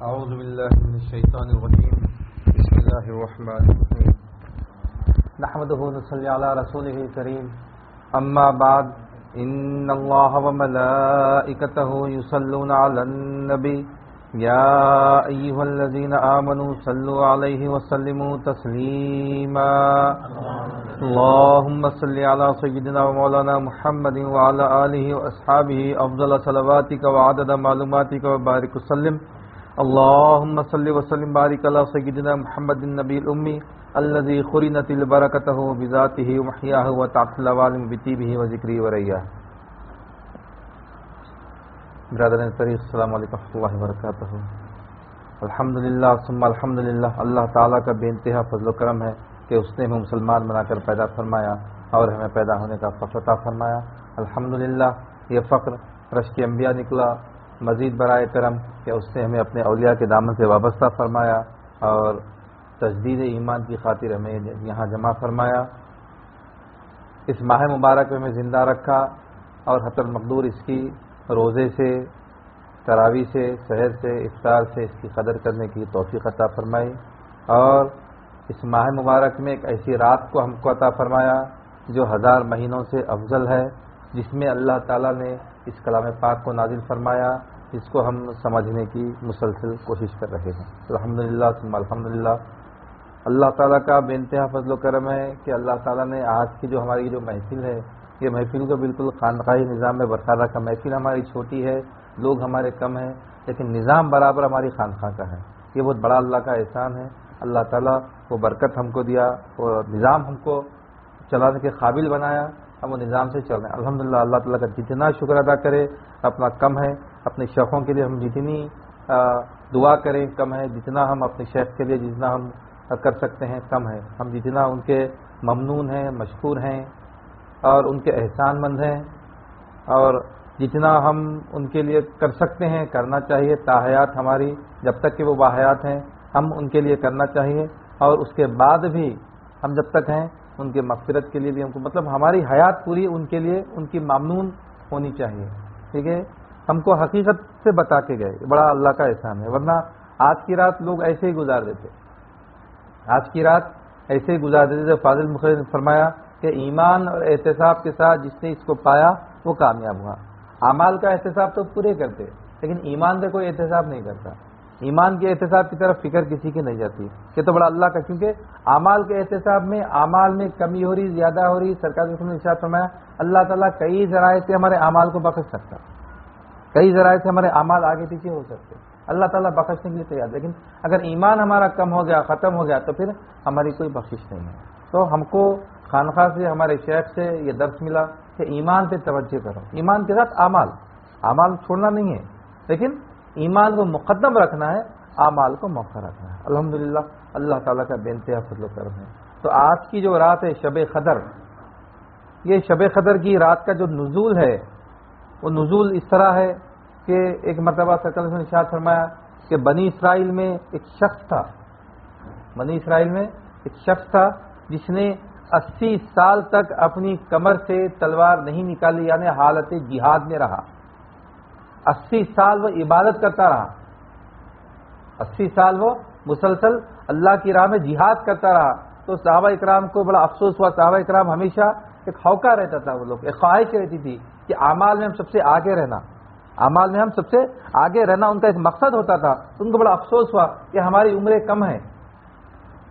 اعوذ باللہ من الشیطان الرجیم بسم اللہ الرحمن الرحیم نحمده ونصلی علی رسوله الکریم اما بعد ان اللہ وملائکته یصلون علی النبی یا ایها الذین آمنوا صلوا علیہ وسلموا تسلیما اللهم صل على سيدنا ومولانا محمد وعلى آله وأصحابه أفضل صلواتك وعدد معلوماتك وبارك وسلم اللهم صل وسلم بارك على سيدنا محمد النبي الأمي الذي خرنت البركته بذاته ومحياه وتعطل العوالم بطيبه وذكره ورياه. برادران طریق السلام علیکم ورحمۃ اللہ وبرکاتہ. الحمدللہ ثم الحمدللہ، اللہ تعالیٰ کا بے انتہا فضل و کرم ہے کہ اس نے ہمیں مسلمان بنا کر پیدا فرمایا اور ہمیں پیدا ہونے کا فخر عطا فرمایا. الحمدللہ یہ فخر رشک انبیاء نکلا، مزید برائے کرم کہ اس نے ہمیں اپنے اولیاء کے دامن سے وابستہ فرمایا اور تجدید ایمان کی خاطر ہمیں یہاں جمع فرمایا. اس ماہ مبارک میں ہمیں زندہ رکھا اور حت المقدور اس کی روزے سے، تراویح سے، سحر سے، افطار سے اس کی قدر کرنے کی توفیق عطا فرمائی اور اس ماہ مبارک میں ایک ایسی رات کو ہم کو عطا فرمایا جو 1000 مہینوں سے افضل ہے، جس میں اللہ تعالیٰ نے اس کلام پاک کو نازل فرمایا، جس کو ہم سمجھنے کی مسلسل کوشش کر رہے ہیں. الحمدللہ ثم الحمدللہ، اللہ تعالیٰ کا بے انتہا فضل و کرم ہے کہ اللہ تعالیٰ نے آج کی جو ہماری جو محفل ہے، یہ محفل کو بالکل خانقاہی نظام میں برقرار رکھا. محفل ہماری چھوٹی ہے، لوگ ہمارے کم ہیں، لیکن نظام برابر ہماری خانقاہ کا ہے. یہ بہت بڑا اللہ کا احسان ہے. اللہ تعالیٰ وہ برکت ہم کو دیا، وہ نظام ہم کو چلانے کے قابل بنایا، ہم وہ نظام سے چل رہے ہیں. الحمدللہ اللہ تعالیٰ کا جتنا شکر ادا کرے اپنا کم ہے. اپنے شیخوں کے لیے ہم جتنی دعا کریں کم ہے، جتنا ہم اپنے شیخ کے لیے جتنا ہم کر سکتے ہیں کم ہے. ہم جتنا ان کے ممنون ہیں، مشکور ہیں اور ان کے احسان مند ہیں، اور جتنا ہم ان کے لیے کر سکتے ہیں کرنا چاہیے. تاحیات ہماری جب تک کہ وہ باحیات ہیں ہم ان کے لیے کرنا چاہیے، اور اس کے بعد بھی ہم جب تک ہیں ان کے مغفرت کے لیے بھی ہم کو، مطلب ہماری حیات پوری ان کے لیے ان کی ممنون ہونی چاہیے. ٹھیک ہے، ہم کو حقیقت سے بتا کے گئے، بڑا اللہ کا احسان ہے. ورنہ آج کی رات لوگ ایسے ہی گزار دیتے، آج کی رات ایسے ہی گزار دیتے. فاضل مخرج نے فرمایا کہ ایمان اور احتساب کے ساتھ جس نے اس کو پایا وہ کامیاب ہوا. اعمال کا احتساب تو پورے کرتے، لیکن ایمان کا کوئی احتساب نہیں کرتا. ایمان کے احتساب کی طرف فکر کسی کی نہیں جاتی. یہ تو بڑا اللہ کا، کیونکہ اعمال کے احتساب میں اعمال میں کمی ہو رہی، زیادہ ہو رہی، سرکار نے ارشاد فرمایا اللہ تعالیٰ کئی ذرائع سے ہمارے اعمال کو بخش سکتا، کئی ذرائع سے ہمارے اعمال آگے پیچھے ہو سکتے، اللہ تعالیٰ بخشنے کے لیے تیار. لیکن اگر ایمان ہمارا کم ہو گیا، ختم ہو گیا، تو پھر ہماری کوئی بخشش نہیں ہے. تو ہم کو خانقاہ سے، ہمارے شیخ سے یہ درس ملا کہ ایمان پہ توجہ کرو. ایمان کے ساتھ اعمال چھوڑنا نہیں ہے، لیکن ایمان کو مقدم رکھنا ہے، اعمال کو مؤخر رکھنا ہے. الحمدللہ اللہ تعالیٰ کا بے انتہا فضل و کرم ہے. تو آج کی جو رات ہے شب قدر، یہ شب قدر کی رات کا جو نزول ہے وہ نزول اس طرح ہے کہ ایک مرتبہ سرکار نے ارشاد فرمایا کہ بنی اسرائیل میں ایک شخص تھا جس نے 80 سال تک اپنی کمر سے تلوار نہیں نکالی، یعنی حالت جہاد میں رہا. 80 سال وہ عبادت کرتا رہا، 80 سال وہ مسلسل اللہ کی راہ میں جہاد کرتا رہا. تو صحابہ اکرام کو بڑا افسوس ہوا. صحابہ اکرام ہمیشہ ایک ہوکا رہتا تھا، وہ لوگ ایک خواہش رہتی تھی کہ اعمال میں ہم سب سے آگے رہنا، اعمال میں ہم سب سے آگے رہنا ان کا ایک مقصد ہوتا تھا. ان کو بڑا افسوس ہوا کہ ہماری عمریں کم ہیں،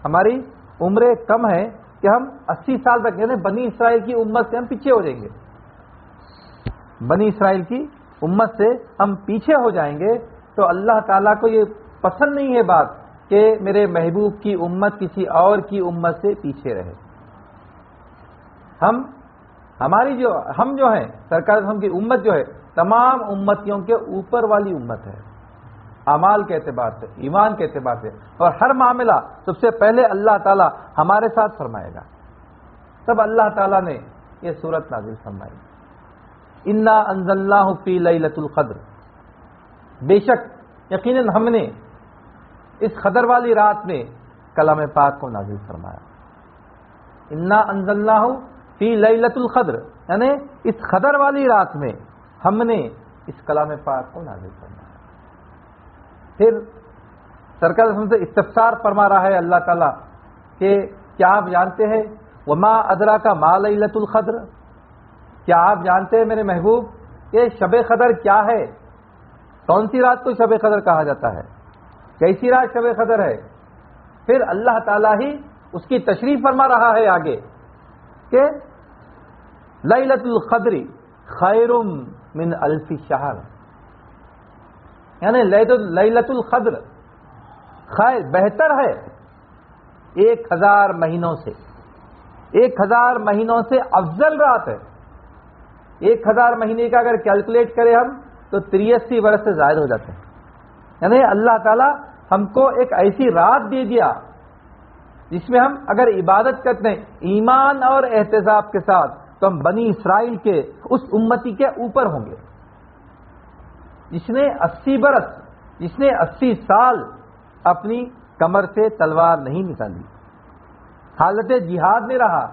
ہماری عمریں کم ہیں کہ ہم 80 سال تک، یعنی بنی اسرائیل کی امت سے ہم پیچھے ہو جائیں گے، بنی اسرائیل کی امت سے ہم پیچھے ہو جائیں گے. تو اللہ تعالیٰ کو یہ پسند نہیں ہے بات کہ میرے محبوب کی امت کسی اور کی امت سے پیچھے رہے. ہم جو ہیں سرکار ہم کی امت جو ہے تمام امتیوں کے اوپر والی امت ہے، اعمال کے اعتبار سے، ایمان کے اعتبار سے، اور ہر معاملہ سب سے پہلے اللہ تعالیٰ ہمارے ساتھ فرمائے گا. تب اللہ تعالیٰ نے یہ سورت نازل فرمائی، انا انزلناہ فی لیلۃ القدر، بے شک یقیناً ہم نے اس قدر والی رات میں کلام پاک کو نازل فرمایا. انا انزلناہ فی لیلۃ القدر، یعنی اس قدر والی رات میں ہم نے اس کلام پاک کو نازل فرمایا۔ پھر سرکار سے استفسار فرما رہا ہے اللہ تعالیٰ کہ کیا آپ جانتے ہیں وما ادراک ما لیلۃ القدر، کیا آپ جانتے ہیں میرے محبوب کہ شب قدر کیا ہے؟ کون سی رات کو شب قدر کہا جاتا ہے؟ کیسی رات شب قدر ہے؟ پھر اللہ تعالیٰ ہی اس کی تشریح فرما رہا ہے آگے کہ لیلۃ القدر خیر من الف شہر، یعنی لیلۃ القدر خیر بہتر ہے 1000 مہینوں سے، 1000 مہینوں سے افضل رات ہے۔ 1000 مہینے کا اگر کیلکولیٹ کریں ہم تو 83 برس سے زائد ہو جاتے ہیں۔ یعنی اللہ تعالیٰ ہم کو ایک ایسی رات دے دیا جس میں ہم اگر عبادت کرتے ہیں ایمان اور احتساب کے ساتھ تو ہم بنی اسرائیل کے اس امتی کے اوپر ہوں گے جس نے 80 برس، جس نے 80 سال اپنی کمر سے تلوار نہیں نکالی، حالت جہاد میں رہا۔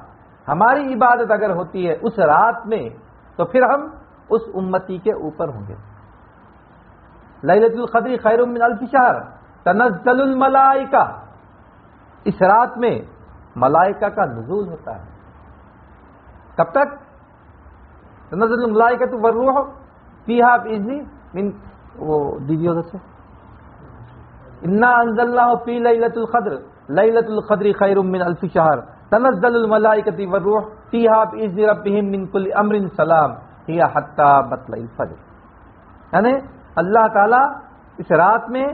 ہماری عبادت اگر ہوتی ہے اس رات میں تو پھر ہم اس امتی کے اوپر ہوں گے۔ لیلۃ القدر خیر من الف شہر تنزل الملائکہ، اس رات میں ملائکہ کا نزول ہوتا ہے۔ کب تک؟ تنزل الملائکۃ والروح فیہا باذن من، وہ دیجیے ادھر سے، انا انزلناہ فی لیلۃ القدر لیلۃ القدر خیر من الف شہر تنزل الملائکۃ والروح فیہا باذن ربہم من کل امر سلام ہی حتی مطلع الفجر، یعنی اللہ تعالیٰ اس رات میں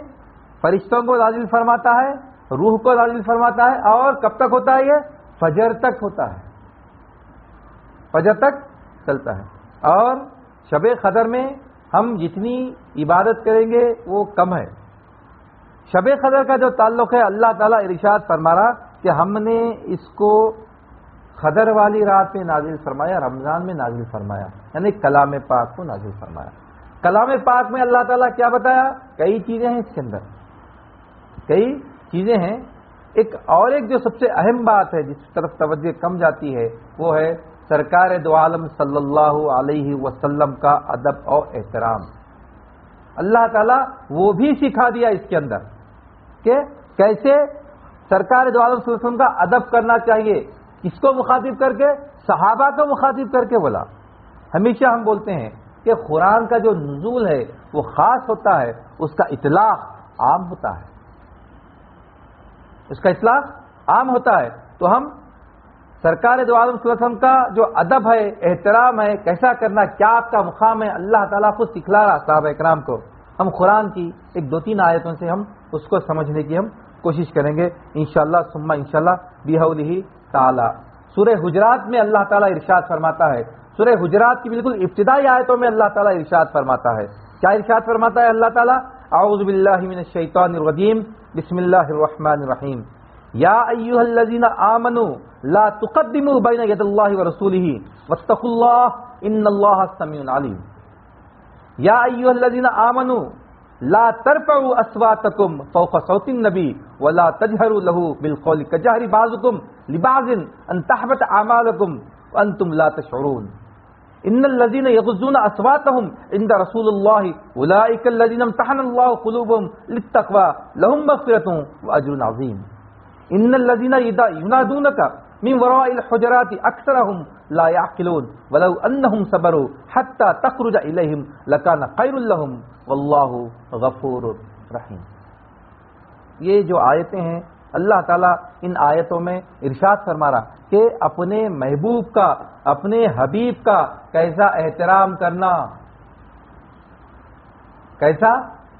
فرشتوں کو نازل فرماتا ہے، روح کو نازل فرماتا ہے، اور کب تک ہوتا ہے؟ یہ فجر تک ہوتا ہے، فجر تک چلتا ہے۔ اور شب قدر میں ہم جتنی عبادت کریں گے وہ کم ہے۔ شب قدر کا جو تعلق ہے اللہ تعالیٰ ارشاد فرما رہا کہ ہم نے اس کو قدر والی رات میں نازل فرمایا، رمضان میں نازل فرمایا، یعنی کلام پاک کو نازل فرمایا۔ کلام پاک میں اللہ تعالیٰ کیا بتایا؟ کئی چیزیں ہیں اس کے اندر، کئی چیزیں ہیں۔ ایک جو سب سے اہم بات ہے جس طرف توجہ کم جاتی ہے وہ ہے سرکار دو عالم صلی اللہ علیہ وسلم کا ادب اور احترام۔ اللہ تعالیٰ وہ بھی سکھا دیا اس کے اندر کہ کیسے سرکار دو عالم صلی اللہ علیہ وسلم کا ادب کرنا چاہیے۔ کس کو مخاطب کر کے؟ صحابہ کو مخاطب کر کے بولا۔ ہمیشہ ہم بولتے ہیں کہ قرآن کا جو نزول ہے وہ خاص ہوتا ہے، اس کا اطلاق عام ہوتا ہے، اس کا اطلاق عام ہوتا ہے۔ تو ہم سرکار دو عالم صلی اللہ علیہ وسلم کا جو ادب ہے، احترام ہے، کیسا کرنا، کیا آپ کا مقام ہے، اللہ تعالیٰ خود سکھلا رہا صحابہ اکرام کو۔ ہم قرآن کی 1-2-3 آیتوں سے ہم اس کو سمجھنے کی ہم کوشش کریں گے انشاءاللہ ثم انشاءاللہ بحولہ تعالی۔ سورہ حجرات میں اللہ تعالیٰ ارشاد فرماتا ہے، سورہ حجرات کی بالکل ابتدائی آیتوں میں اللہ تعالیٰ ارشاد فرماتا ہے۔ کیا ارشاد فرماتا ہے اللہ تعالیٰ؟ اعوذ باللہ من الشیطان الرجیم، بسم اللہ الرحمن الرحیم، یا ایھا الذین آمنوا لا تقدموا بین ید اللہ ورسولہ واتقوا اللہ ان اللہ سمیع علیم۔ یا ایھا الذین آمنوا لا ترفعوا اصواتکم فوق صوت النبی ولا تجہروا له بالقول کجہر بعضکم لبعض ان تحبط اعمالکم وانتم لا تشعرون۔ ان الذين يغضون اصواتهم عند رسول الله اولئك الذين امتحن الله قلوبهم للتقوى لهم مغفرة واجر عظيم۔ ان الذين ينادونك من وراء الحجرات اكثرهم لا يعقلون ولو انهم صبروا حتى تخرج اليهم لكان خير لهم والله غفور رحيم۔ یہ جو آیتیں ہیں اللہ تعالیٰ ان آیتوں میں ارشاد فرما رہا کہ اپنے محبوب کا، اپنے حبیب کا کیسا احترام کرنا، کیسا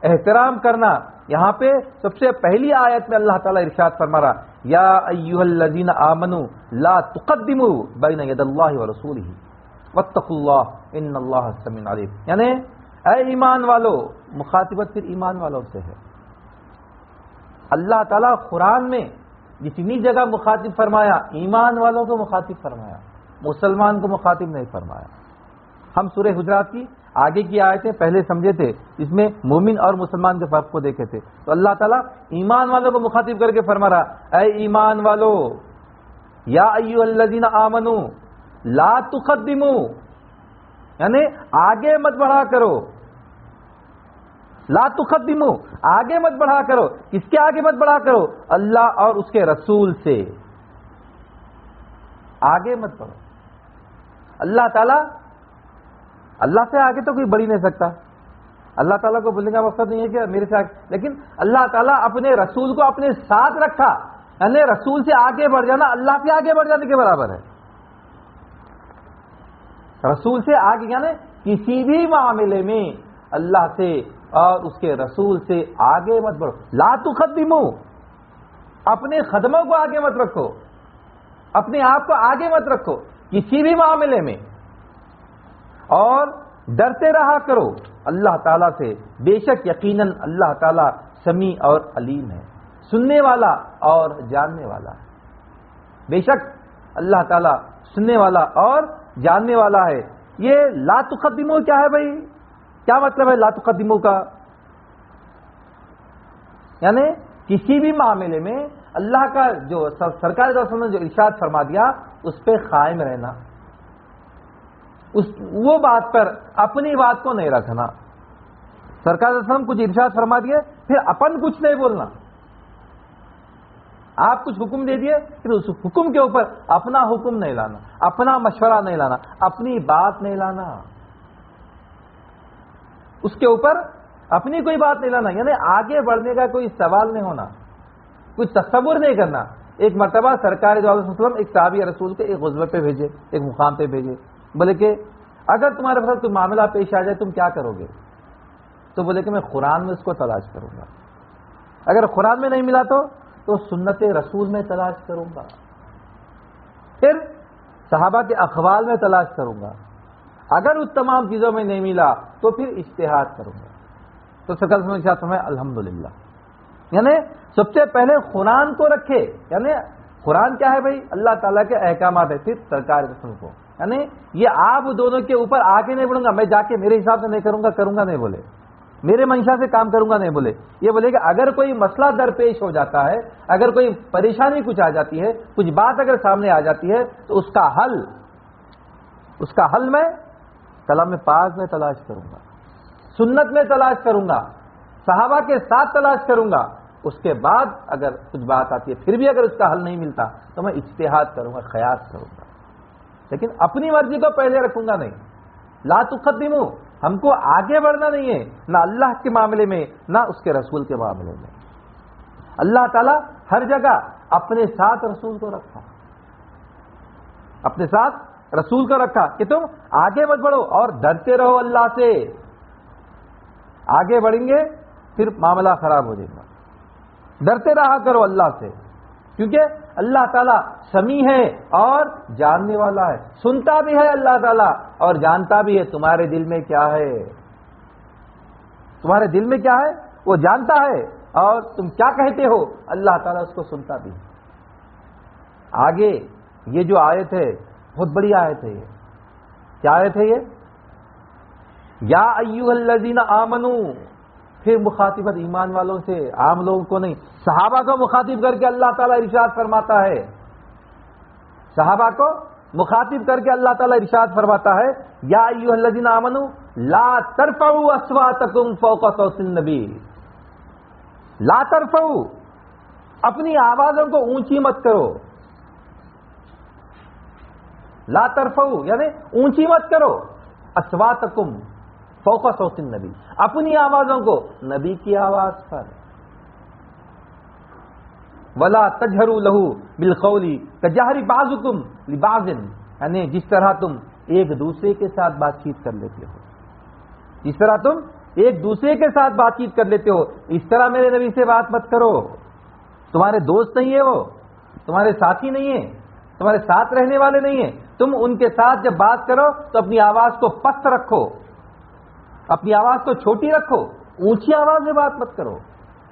احترام کرنا۔ یہاں پہ سب سے پہلی آیت میں اللہ تعالیٰ ارشاد فرما رہا یا ایھا الذین آمنوا لا تقدموا بین ید اللہ ورسولہ واتقوا اللہ ان اللہ سمیع علیم، یعنی اے ایمان والو، مخاطبت پھر ایمان والوں سے ہے۔ اللہ تعالیٰ قرآن میں جتنی جگہ مخاطب فرمایا ایمان والوں کو مخاطب فرمایا، مسلمان کو مخاطب نہیں فرمایا۔ ہم سورہ حجرات کی آگے کی آیتیں پہلے سمجھے تھے، اس میں مومن اور مسلمان کے فرق کو دیکھے تھے، تو اللہ تعالیٰ ایمان والوں کو مخاطب کر کے فرما رہا اے ایمان والو، یا ایھا الذین آمنوا لا تقدموا، یعنی آگے مت بڑھا کرو لا تقدمو، آگے مت بڑھا کرو. کس کے آگے مت بڑھا کرو؟ اللہ اور اس کے رسول سے آگے مت بڑھو. اللہ تعالیٰ، اللہ سے آگے تو کوئی بڑھ ہی نہیں سکتا. اللہ تعالیٰ کو بولنے کا مقصد نہیں ہے کہ میرے سے آگے، لیکن اللہ تعالیٰ اپنے رسول کو اپنے ساتھ رکھا، یعنی رسول سے آگے بڑھ جانا اللہ سے آگے بڑھ جانے کے برابر ہے. رسول سے آگے یعنی کسی بھی معاملے میں اللہ سے اور اس کے رسول سے آگے مت بڑھو. لا تقدمو، اپنے قدموں کو آگے مت رکھو، اپنے آپ کو آگے مت رکھو کسی بھی معاملے میں، اور ڈرتے رہا کرو اللہ تعالیٰ سے. بے شک یقیناً اللہ تعالیٰ سمیع اور علیم ہے، سننے والا اور جاننے والا ہے. بے شک اللہ تعالیٰ سننے والا اور جاننے والا ہے. یہ لا تقدمو کیا ہے بھائی؟ کیا مطلب ہے لا تقدمو کا؟ یعنی کسی بھی معاملے میں اللہ کا جو سرکار صلی اللہ علیہ وسلم نے جو ارشاد فرما دیا اس پہ قائم رہنا، وہ بات پر اپنی بات کو نہیں رکھنا. سرکار صلی اللہ علیہ وسلم کچھ ارشاد فرما دیے پھر اپن کچھ نہیں بولنا. آپ کچھ حکم دے دیے پھر اس حکم کے اوپر اپنا حکم نہیں لانا، اپنا مشورہ نہیں لانا، اپنی بات نہیں لانا، اس کے اوپر اپنی کوئی بات نہیں لانا. یعنی آگے بڑھنے کا کوئی سوال نہیں ہونا، کوئی تصور نہیں کرنا. ایک مرتبہ سرکار دو علیہ وسلم ایک صحابی رسول کے ایک غزوے پہ بھیجے، ایک مقام پہ بھیجے. بولے کہ اگر تمہارے پاس کوئی معاملہ پیش آ جائے تم کیا کرو گے؟ تو بولے کہ میں قرآن میں اس کو تلاش کروں گا، اگر قرآن میں نہیں ملا تو سنت رسول میں تلاش کروں گا، پھر صحابہ کے اقوال میں تلاش کروں گا، اگر اس تمام چیزوں میں نہیں ملا تو پھر اجتہاد کروں گا. تو سرکار صلی اللہ علیہ وسلم الحمدللہ، یعنی سب سے پہلے قرآن کو رکھے. یعنی قرآن کیا ہے بھائی؟ اللہ تعالیٰ کے احکامات ہے. پھر سرکار رسول کو، یعنی یہ آپ دونوں کے اوپر آگے نہیں بڑھوں گا، میں جا کے میرے حساب سے نہیں کروں گا نہیں بولے، میرے منشا سے کام کروں گا نہیں بولے. یہ بولے کہ اگر کوئی مسئلہ درپیش ہو جاتا ہے، اگر کوئی پریشانی کچھ آ جاتی ہے، کچھ بات اگر سامنے آ جاتی ہے تو اس کا حل میں کلام پاک میں تلاش کروں گا، سنت میں تلاش کروں گا، صحابہ کے ساتھ تلاش کروں گا. اس کے بعد اگر کچھ بات آتی ہے پھر بھی اگر اس کا حل نہیں ملتا تو میں اجتہاد کروں گا، قیاس کروں گا، لیکن اپنی مرضی کو پہلے رکھوں گا نہیں. لا تقدمو، ہم کو آگے بڑھنا نہیں ہے، نہ اللہ کے معاملے میں نہ اس کے رسول کے معاملے میں. اللہ تعالیٰ ہر جگہ اپنے ساتھ رسول کو رکھا، اپنے ساتھ رسول کو رکھا کہ تم آگے مت بڑھو اور ڈرتے رہو اللہ سے. آگے بڑھیں گے پھر معاملہ خراب ہو جائے گا. ڈرتے رہا کرو اللہ سے، کیونکہ اللہ تعالیٰ سمیع ہے اور جاننے والا ہے. سنتا بھی ہے اللہ تعالیٰ اور جانتا بھی ہے تمہارے دل میں کیا ہے. تمہارے دل میں کیا ہے وہ جانتا ہے، اور تم کیا کہتے ہو اللہ تعالیٰ اس کو سنتا بھی ہے. آگے یہ جو آیت ہے بہت بڑی آیت ہے. یہ کیا آیت ہے؟ یہ یا ایھا الذین آمنوا، پھر مخاطبت ایمان والوں سے، عام لوگوں کو نہیں، صحابہ کو مخاطب کر کے اللہ تعالیٰ ارشاد فرماتا ہے. صحابہ کو مخاطب کر کے اللہ تعالیٰ ارشاد فرماتا ہے یا ایھا الذین آمنوا لا ترفعوا اصواتکم فوق صوت النبی. لا ترفعوا، اپنی آوازوں کو اونچی مت کرو. لا ترفعوا یعنی اونچی مت کرو. اصواتکم فوق صوت النبی، اپنی آوازوں کو نبی کی آواز پر. ولا تجہروا لہ بالقول کجہر بعضکم لبعض، یعنی جس طرح تم ایک دوسرے کے ساتھ بات چیت کر لیتے ہو، جس طرح تم ایک دوسرے کے ساتھ بات چیت کر لیتے ہو اس طرح میرے نبی سے بات مت کرو. تمہارے دوست نہیں ہے، وہ تمہارے ساتھی نہیں ہے، تمہارے ساتھ رہنے والے نہیں ہیں. تم ان کے ساتھ جب بات کرو تو اپنی آواز کو پست رکھو، اپنی آواز کو چھوٹی رکھو، اونچی آواز میں بات مت کرو.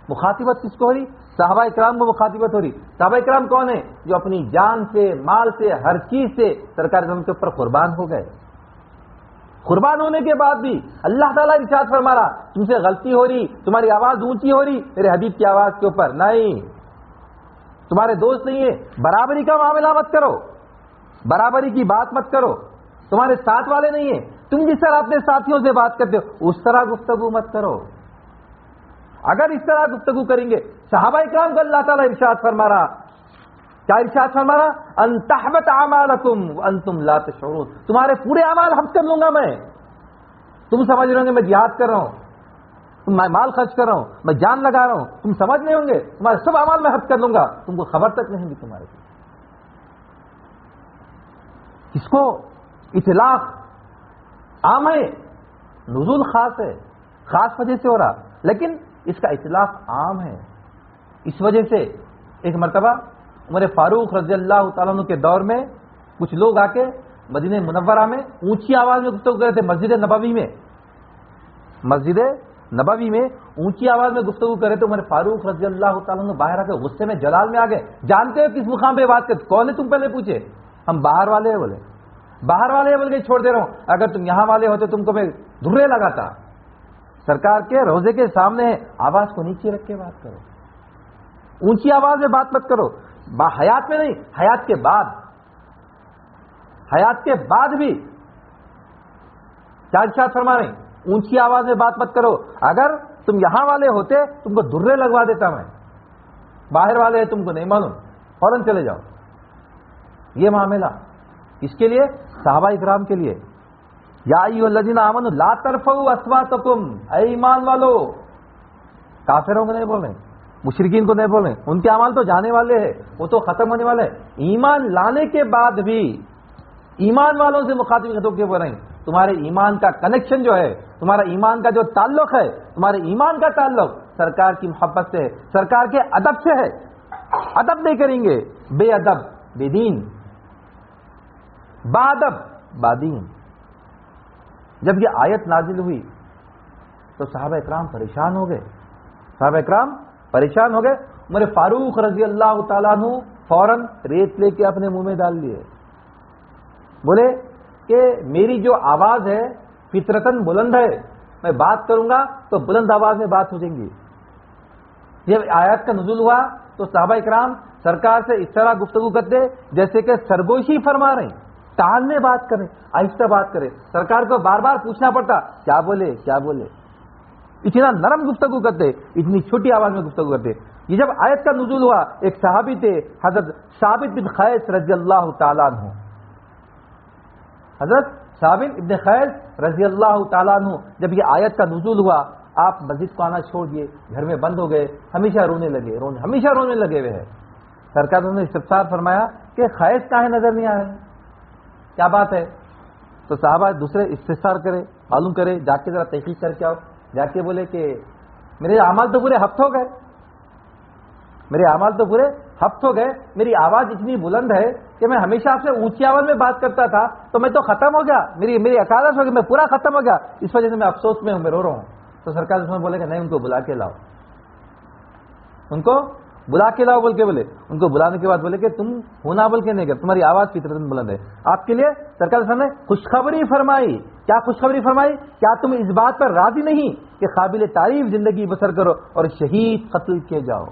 مخاطبت کس کو ہو رہی؟ صحابہ اکرام کو مخاطبت ہو رہی. صحابہ اکرام کون ہیں؟ جو اپنی جان سے، مال سے، ہر چیز سے سرکار کے اوپر قربان ہو گئے. قربان ہونے کے بعد بھی اللہ تعالیٰ ارشاد فرما رہا تم سے غلطی ہو رہی، تمہاری آواز اونچی ہو رہی میرے حبیب کی آواز کے اوپر نہیں. تمہارے دوست نہیں ہے، برابری کا معاملہ مت کرو، برابری کی بات مت کرو. تمہارے ساتھ والے نہیں ہیں، تم جس طرح اپنے ساتھیوں سے بات کرتے ہو اس طرح گفتگو مت کرو. اگر اس طرح گفتگو کریں گے. صحابہ کرام کو اللہ تعالیٰ ارشاد فرما رہا, کیا ارشاد فرما رہا؟ ان تحبط اعمالکم وانتم لا تشعرون, تمہارے پورے اعمال حبط کر لوں گا میں. تم سمجھ رہے ہوں گے میں جہاد کر رہا ہوں, میں مال خرچ کر رہا ہوں, میں جان لگا رہا ہوں, تم سمجھ نہیں ہوں گے, تمہارے سب اعمال میں حبط کر لوں گا, تم کو خبر تک نہیں دی تمہارے کو. اس کو اطلاق عام ہے, نزول خاص ہے, خاص وجہ سے ہو رہا, لیکن اس کا اطلاق عام ہے. اس وجہ سے ایک مرتبہ عمر فاروق رضی اللہ تعالیٰ عنہ کے دور میں کچھ لوگ آ کے مدینہ منورہ میں اونچی آواز میں گفتگو کر رہے تھے. مسجد نبوی میں اونچی آواز میں گفتگو کر رہے تھے. عمر فاروق رضی اللہ تعالیٰ عنہ باہر آ کے غصے میں جلال میں آ گئے. جانتے ہو کس مقام پہ بات کرتے؟ کون ہے تم؟ پہلے پوچھے. ہم باہر والے ہیں. بولے باہر والے ہیں بول کے چھوڑ دے رہا ہوں, اگر تم یہاں والے ہوتے تم کو میں دھرے لگاتا. سرکار کے روزے کے سامنے ہے, آواز کو نیچے رکھ کے بات کرو, اونچی آواز میں بات مت کرو. حیات میں نہیں, حیات کے بعد, حیات کے بعد بھی کیا ارشاد فرما رہے ہیں؟ اونچی آواز میں بات مت کرو. اگر تم یہاں والے ہوتے تم کو دھرے لگوا دیتا میں. باہر والے ہیں تم کو نہیں معلوم, فوراً چلے جاؤ. یہ معاملہ اس کے لیے صحابہ اکرام کے لیے, یا ایھا الذین آمنوا لا ترفعوا اصواتکم, اے ایمان والو. کافروں کو نہیں بول رہے, مشرکین کو نہیں بول رہے, ان کے اعمال تو جانے والے ہیں, وہ تو ختم ہونے والے ہیں. ایمان لانے کے بعد بھی ایمان والوں سے مخاطب خطوں کے بول رہے ہیں. تمہارے ایمان کا کنیکشن جو ہے, تمہارا ایمان کا جو تعلق ہے, تمہارے ایمان کا تعلق سرکار کی محبت سے, سرکار کے ادب سے ہے. ادب نہیں کریں گے, بے ادب بے دین, بادب بادین. جب یہ آیت نازل ہوئی تو صحابہ اکرام پریشان ہو گئے. صحابہ اکرام پریشان ہو گئے. عمر فاروق رضی اللہ تعالیٰ عنہ فوراً ریت لے کے اپنے منہ میں ڈال لیے. بولے کہ میری جو آواز ہے فطرتاً بلند ہے, میں بات کروں گا تو بلند آواز میں بات ہو جائیں گی. جب آیات کا نزول ہوا تو صحابہ اکرام سرکار سے اس طرح گفتگو کرتے جیسے کہ سرگوشی فرما رہے ہیں, ٹال میں بات کریں, آہستہ بات کریں. سرکار کو بار بار پوچھنا پڑتا کیا بولے کیا بولے. اتنا نرم گفتگو کرتے, اتنی چھوٹی آواز میں گفتگو کرتے. یہ جب آیت کا نزول ہوا, ایک صحابی تھے حضرت ثابت بن قیس رضی اللہ تعالیٰ عنہ. حضرت ثابت بن قیس رضی اللہ تعالیٰ عنہ جب یہ آیت کا نزول ہوا, آپ مسجد کو آنا چھوڑ دیے, گھر میں بند ہو گئے, ہمیشہ رونے لگے, ہمیشہ رونے لگے ہوئے ہیں. سرکار نے استفسار فرمایا کہ قیس کہاں نظر نہیں آ رہے, کیا بات ہے؟ تو صحابہ دوسرے استفسار کرے, معلوم کرے, جا کے ذرا تحقیق کر کے آؤ. جا کے بولے کہ میرے اعمال تو پورے ہفت ہو گئے, میرے اعمال تو پورے ہفت ہو گئے. میری آواز اتنی بلند ہے کہ میں ہمیشہ آپ سے اونچی آواز میں بات کرتا تھا, تو میں تو ختم ہو گیا, میری اکادش ہو گئی, میں پورا ختم ہو گیا, اس وجہ سے میں افسوس میں ہوں, میں رو رہا ہوں. تو سرکار اس میں بولے کہ نہیں, ان کو بلا کے لاؤ, ان کو بلا کے لاؤ بول کے بولے. ان کو بلانے کے بعد بولے کہ تم ہونا بول کے نہیں کر, تمہاری آواز فطرتاً بلند ہے. آپ کے لیے سرکار صاحب نے خوشخبری فرمائی. کیا خوشخبری فرمائی؟ کیا تم اس بات پر راضی نہیں کہ قابل تعریف زندگی بسر کرو اور شہید قتل کیے جاؤ؟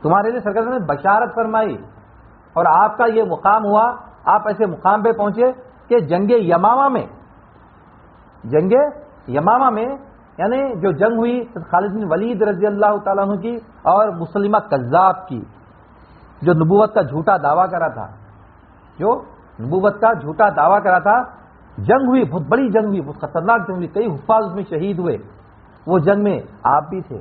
تمہارے لیے سرکار صاحب نے بشارت فرمائی. اور آپ کا یہ مقام ہوا, آپ ایسے مقام پہ پہنچے کہ جنگ یمامہ میں یعنی جو جنگ ہوئی خالد بن ولید رضی اللہ تعالیٰ عنہ کی اور مسلمہ کذاب کی, جو نبوت کا جھوٹا دعویٰ کرا تھا, جو نبوت کا جھوٹا دعویٰ کرا تھا, جنگ ہوئی, بہت بڑی جنگ ہوئی, بہت خطرناک جنگ ہوئی, کئی حفاظ اس میں شہید ہوئے. وہ جنگ میں آپ بھی تھے,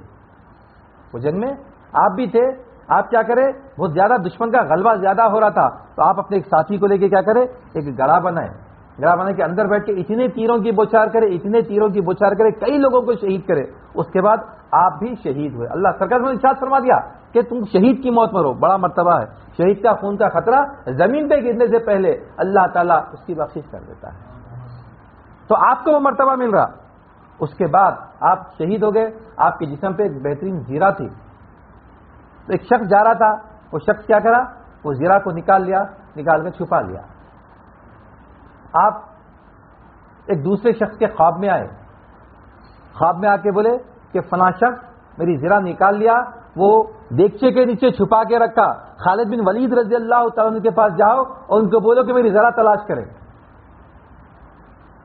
وہ جنگ میں آپ بھی تھے. آپ کیا کرے, بہت زیادہ دشمن کا غلبہ زیادہ ہو رہا تھا, تو آپ اپنے ایک ساتھی کو لے کے کیا کرے, ایک گڑھا بنائے, گڑھا بنا کے اندر بیٹھ کے اتنے تیروں کی بوچھار کرے, اتنے تیروں کی بوچھار کرے, کئی لوگوں کو شہید کرے. اس کے بعد آپ بھی شہید ہوئے. اللہ سرکار نے ارشاد فرما دیا کہ تم شہید کی موت مرو, بڑا مرتبہ ہے. شہید کا خون کا خطرہ زمین پہ گرنے سے پہلے اللہ تعالیٰ اس کی بخشش کر دیتا ہے. تو آپ کو وہ مرتبہ مل رہا. اس کے بعد آپ شہید ہو گئے. آپ کے جسم پہ ایک بہترین زیرہ تھی. ایک شخص جا رہا تھا, وہ شخص کیا کرا, وہ زیرہ کو نکال لیا, نکال کے چھپا لیا. آپ ایک دوسرے شخص کے خواب میں آئے, خواب میں آ کے بولے کہ فلاں شخص میری زیرہ نکال لیا, وہ دیگچے کے نیچے چھپا کے رکھا. خالد بن ولید رضی اللہ تعالیٰ عنہ کے پاس جاؤ اور ان کو بولو کہ میری زیرہ تلاش کریں.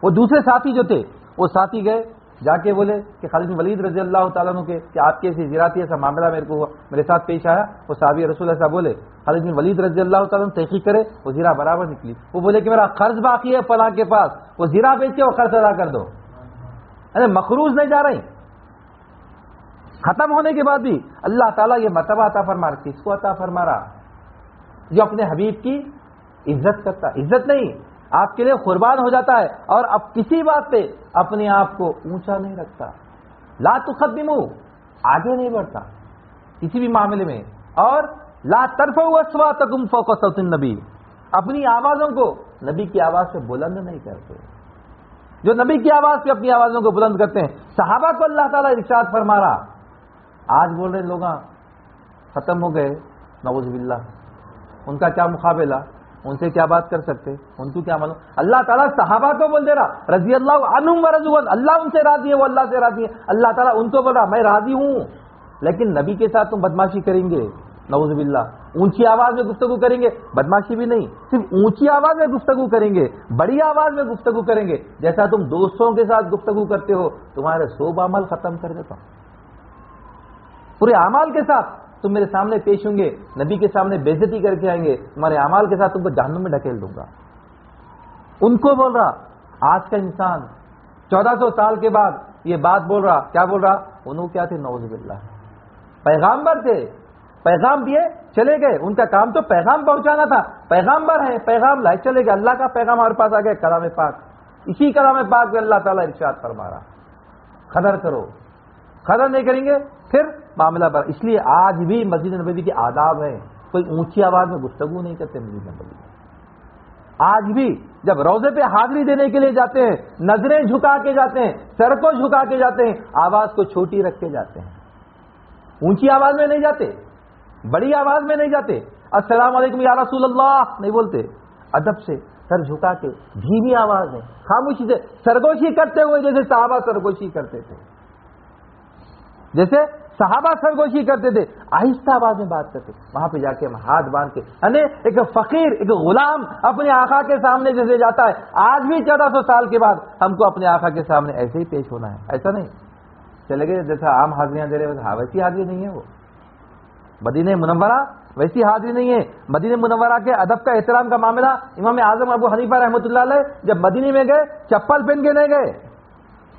وہ دوسرے ساتھی جو تھے, وہ ساتھی گئے, جا کے بولے کہ خالد بن ولید رضی اللہ تعالیٰ عنہ کے کہ آپ کی ایسی زراعتی ایسا معاملہ میرے کو ہوا، میرے ساتھ پیش آیا. وہ صحابی رسول ایسا بولے، خالد بن ولید رضی اللہ تعالیٰ عنہ تحقیق کرے، وہ زرا برابر نکلی. وہ بولے کہ میرا قرض باقی ہے فلاں کے پاس، وہ زرا بیچ کے وہ قرض ادا کر دو. ارے مخروض نہیں جا رہی. ختم ہونے کے بعد بھی اللہ تعالیٰ یہ مرتبہ عطا فرما رہا. کس کو عطا فرما رہا؟ جو اپنے حبیب کی عزت کرتا. عزت نہیں، آپ کے لیے قربان ہو جاتا ہے اور اب کسی بات پہ اپنے آپ کو اونچا نہیں رکھتا. لا تقدموا، آگے نہیں بڑھتا کسی بھی معاملے میں. اور لا ترفعوا اصواتکم فوق صوت النبی، اپنی آوازوں کو نبی کی آواز سے بلند نہیں کرتے. جو نبی کی آواز پہ اپنی آوازوں کو بلند کرتے ہیں، صحابہ کو اللہ تعالیٰ ارشاد فرما رہا. آج بول رہے لوگ ختم ہو گئے، نعوذ باللہ، ان کا کیا مقابلہ، ان سے کیا بات کر سکتے، ان کو کیا معلوم. اللہ تعالیٰ صحابہ کو بول دے رہا رضی اللہ عنہم ورضوا عنہ، اللہ ان سے راضی ہے، وہ اللہ سے راضی ہے. اللہ تعالیٰ ان کو بول رہا میں راضی ہوں، لیکن نبی کے ساتھ تم بدماشی کریں گے، نعوذ باللہ. اونچی آواز میں گفتگو کریں گے، بدماشی بھی نہیں، صرف اونچی آواز میں گفتگو کریں گے، بڑی آواز میں گفتگو کریں گے. جیسا تم دوستوں کے ساتھ گفتگو کرتے ہو، تمہارے 100 عمل ختم کر دیتا ہوں. پورے اعمال کے ساتھ تم میرے سامنے پیش ہوں گے، نبی کے سامنے بے عزتی کر کے آئیں گے، تمہارے اعمال کے ساتھ تم کو جہنم میں ڈھکیل دوں گا. ان کو بول رہا. آج کا انسان 1400 سال کے بعد یہ بات بول رہا. کیا بول رہا؟ انہوں کیا تھے، نعوذ باللہ، پیغامبر تھے، پیغام دیے چلے گئے. ان کا کام تو پیغام پہنچانا تھا. پیغامبر ہیں، پیغام لائے چلے گئے. اللہ کا پیغام ہمارے پاس آ گیا، کلام پاک. اسی کلام پاک میں اللہ تعالیٰ ارشاد فرما رہا قدر کرو. قدر نہیں کریں گے پھر معاملہ بڑھ. اس لیے آج بھی مسجد نبوی کے آداب ہیں، کوئی اونچی آواز میں گفتگو نہیں کرتے مسجد نبوی میں. آج بھی جب روزے پہ حاضری دینے کے لیے جاتے ہیں، نظریں جھکا کے جاتے ہیں، سر کو جھکا کے جاتے ہیں، آواز کو چھوٹی رکھ کے جاتے ہیں. اونچی آواز میں نہیں جاتے، بڑی آواز میں نہیں جاتے. السلام علیکم یا رسول اللہ نہیں بولتے. ادب سے سر جھکا کے دھیمی آواز میں خاموشی سے سرگوشی کرتے ہوئے، جیسے صحابہ سرگوشی کرتے تھے، جیسے صحابہ سرگوشی کرتے تھے، آہستہ آواز میں بات کرتے. وہاں پہ جا کے ہم ہاتھ باندھ کے، یعنی ایک فقیر، ایک غلام اپنے آقا کے سامنے جیسے جاتا ہے، آج بھی 1400 سال کے بعد ہم کو اپنے آقا کے سامنے ایسے ہی پیش ہونا ہے. ایسا نہیں چلے گئے جیسا عام حاضریاں دے رہے ہیں، ویسی حاضری نہیں ہے. وہ مدینہ منورہ ویسی حاضری نہیں ہے. مدینہ منورہ کے ادب کا احترام کا معاملہ، امام اعظم ابو حنیفہ رحمۃ اللہ علیہ جب مدینے میں گئے، چپل پہن کے نہیں گئے،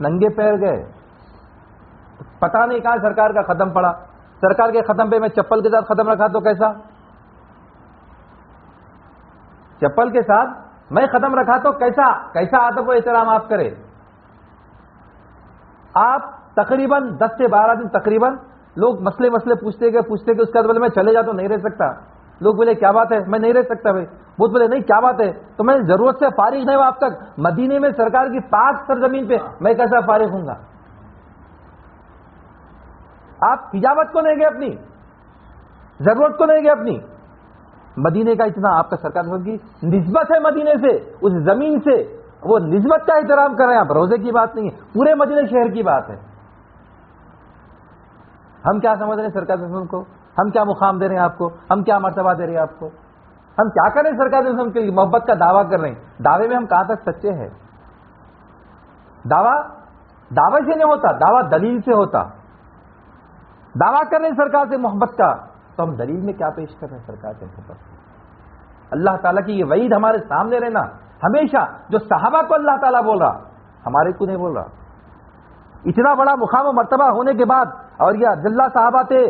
ننگے پیر گئے. پتہ نہیں کہاں سرکار کا ختم پڑا. سرکار کے ختم پہ میں چپل کے ساتھ ختم رکھا تو کیسا، چپل کے ساتھ میں ختم رکھا تو کیسا ادب و احترام آپ کرے. آپ تقریباً 10 سے 12 دن تقریباً لوگ مسئلے پوچھتے گئے، اس کے بعد میں چلے جاتا ہوں، نہیں رہ سکتا. لوگ بولے کیا بات ہے، میں نہیں رہ سکتا بھائی. بہت بولے نہیں کیا بات ہے، تو میں ضرورت سے فارغ نہیں ہوں. آپ تک مدینے میں سرکار کی پاک سرزمین پہ میں کیسا فارغ ہوں گا. آپ تجارت کو نہیں گئے، اپنی ضرورت کو نہیں گئے اپنی. مدینے کا اتنا آپ کا سرکار کی نسبت ہے مدینے سے، اس زمین سے، وہ نسبت کا احترام کر رہے ہیں آپ. روزے کی بات نہیں ہے، پورے مدینے شہر کی بات ہے. ہم کیا سمجھ رہے ہیں سرکار کو، ہم کیا مقام دے رہے ہیں آپ کو، ہم کیا مرتبہ دے رہے ہیں آپ کو، ہم کیا کر رہے ہیں سرکار کے لیے محبت کا دعویٰ کر رہے ہیں. دعوے میں ہم کہاں تک سچے ہیں. دعوے سے نہیں ہوتا، دعویٰ دلیل سے ہوتا. دعویٰ کر رہے ہیں سرکار سے محبت کا، تو ہم دلیل میں کیا پیش کر رہے ہیں سرکار سے محبت. اللہ تعالیٰ کی یہ وعید ہمارے سامنے رہنا ہمیشہ. جو صحابہ کو اللہ تعالیٰ بول رہا، ہمارے کو نہیں بول رہا. اتنا بڑا مقام و مرتبہ ہونے کے بعد، اور یہ اجلہ صحابہ تھے.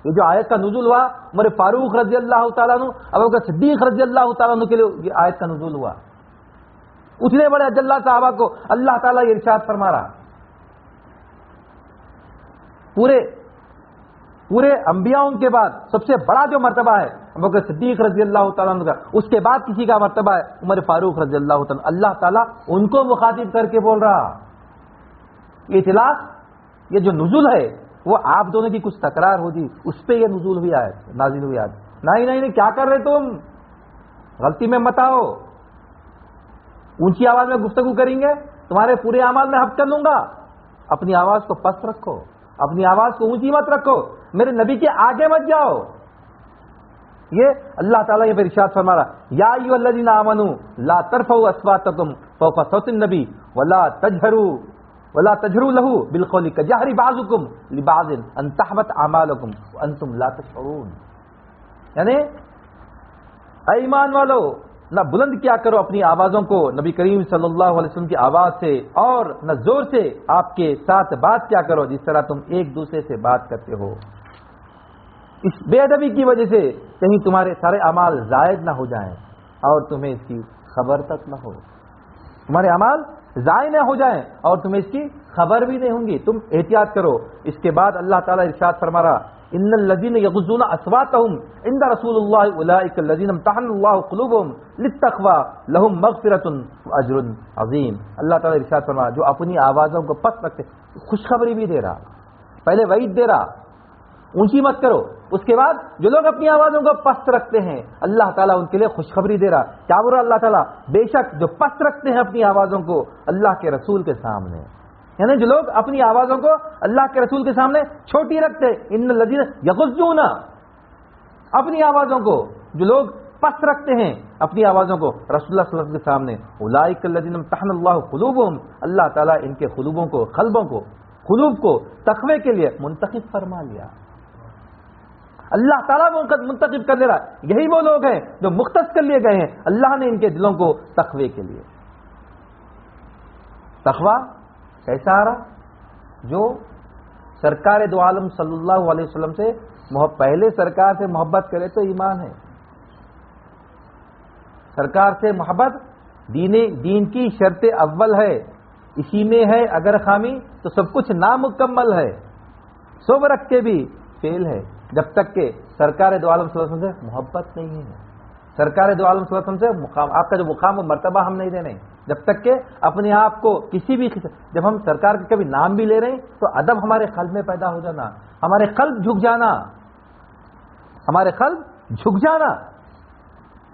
یہ جو آیت کا نزول ہوا، عمر فاروق رضی اللہ تعالیٰ عنہ، ابو بکر صدیق رضی اللہ تعالیٰ عنہ کے لیے یہ آیت کا نزول ہوا. اتنے بڑے اجلہ صحابہ کو اللہ تعالیٰ یہ ارشاد فرما رہا. پورے انبیاء کے بعد سب سے بڑا جو مرتبہ ہے ابو بکر صدیق رضی اللہ تعالیٰ عنہ کا، اس کے بعد کسی کا مرتبہ ہے عمر فاروق رضی اللہ تعالیٰ. اللہ تعالیٰ ان کو مخاطب کر کے بول رہا. یہ اطلاق، یہ جو نزول ہے وہ آپ دونوں کی کچھ تکرار ہوتی، اس پہ یہ نزول ہوئی آیت، نازل ہوئی آیت. نہیں کیا کر رہے تم، غلطی میں مت آؤ. اونچی آواز میں گفتگو کریں گے، تمہارے پورے اعمال میں حق کر لوں گا. اپنی آواز کو پست رکھو، اپنی آواز کو اونچی مت رکھو، میرے نبی کے آگے مت جاؤ. یہ اللہ تعالیٰ یہ ارشاد فرما رہا، یا ایھا الذین آمنوا لا ترفعوا اصواتکم فوق صوت النبی ولا تجہروا ولا تجهروا له بالقول كجهر بعضكم لبعض ان تحبط اعمالكم وانتم لا تشعرون، یعنی اے ایمان والو نہ بلند کیا کرو اپنی آوازوں کو نبی کریم صلی اللہ علیہ وسلم کی آواز سے، اور نہ زور سے آپ کے ساتھ بات کیا کرو جس طرح تم ایک دوسرے سے بات کرتے ہو، اس بے ادبی کی وجہ سے کہیں تمہارے سارے اعمال زائد نہ ہو جائیں اور تمہیں اس کی خبر تک نہ ہو، تمہارے اعمال ضائع نہ ہو جائیں اور تمہیں اس کی خبر بھی نہیں ہوں گی، تم احتیاط کرو۔ اس کے بعد اللہ تعالیٰ ارشاد فرما رہا ان الذين يغضون اصواتهم عند رسول الله اولئك الذين امتحن الله قلوبهم للتقوى لهم مغفرة واجر عظیم۔ اللہ تعالیٰ ارشاد فرما جو اپنی آوازوں کو پست رکھتے، خوشخبری بھی دے رہا، پہلے وعید دے رہا اونچی مت کرو، اس کے بعد جو لوگ اپنی آوازوں کو پست رکھتے ہیں اللہ تعالیٰ ان کے لیے خوشخبری دے رہا، کیا بول رہا اللہ تعالیٰ؟ بے شک جو پست رکھتے ہیں اپنی آوازوں کو اللہ کے رسول کے سامنے، یعنی جو لوگ اپنی آوازوں کو اللہ کے رسول کے سامنے چھوٹی رکھتے، ان الذین یغضون، اپنی آوازوں کو جو لوگ پست رکھتے ہیں اپنی آوازوں کو رسول اللہ صلی اللہ علیہ وسلم کے سامنے، اولئک الذین امتحن اللہ قلوبهم، اللہ تعالیٰ ان کے قلوبوں کو، قلبوں کو، قلوب کو تقوی کے لیے منتخب فرما لیا، اللہ تعالیٰ منتخب کر دے رہا، یہی وہ لوگ ہیں جو مختص کر لیے گئے ہیں اللہ نے ان کے دلوں کو تقوی کے لیے۔ تقوی کیسا آ رہا؟ جو سرکار دو عالم صلی اللہ علیہ وسلم سے پہلے سرکار سے محبت کرے تو ایمان ہے، سرکار سے محبت دین کی شرط اول ہے، اسی میں ہے اگر خامی تو سب کچھ نامکمل ہے، صبح رکھ کے بھی فیل ہے، جب تک کہ سرکار دو عالم صلی اللہ علیہ وسلم سے محبت نہیں ہے، سرکار دو عالم صلی اللہ علیہ وسلم سے مقام، آپ کا جو مقام و مرتبہ ہم نہیں دے رہے، جب تک کہ اپنے آپ کو کسی بھی جب ہم سرکار کے کبھی نام بھی لے رہے ہیں تو ادب ہمارے قلب میں پیدا ہو جانا، ہمارے قلب جھک جانا، ہمارے قلب جھک جانا،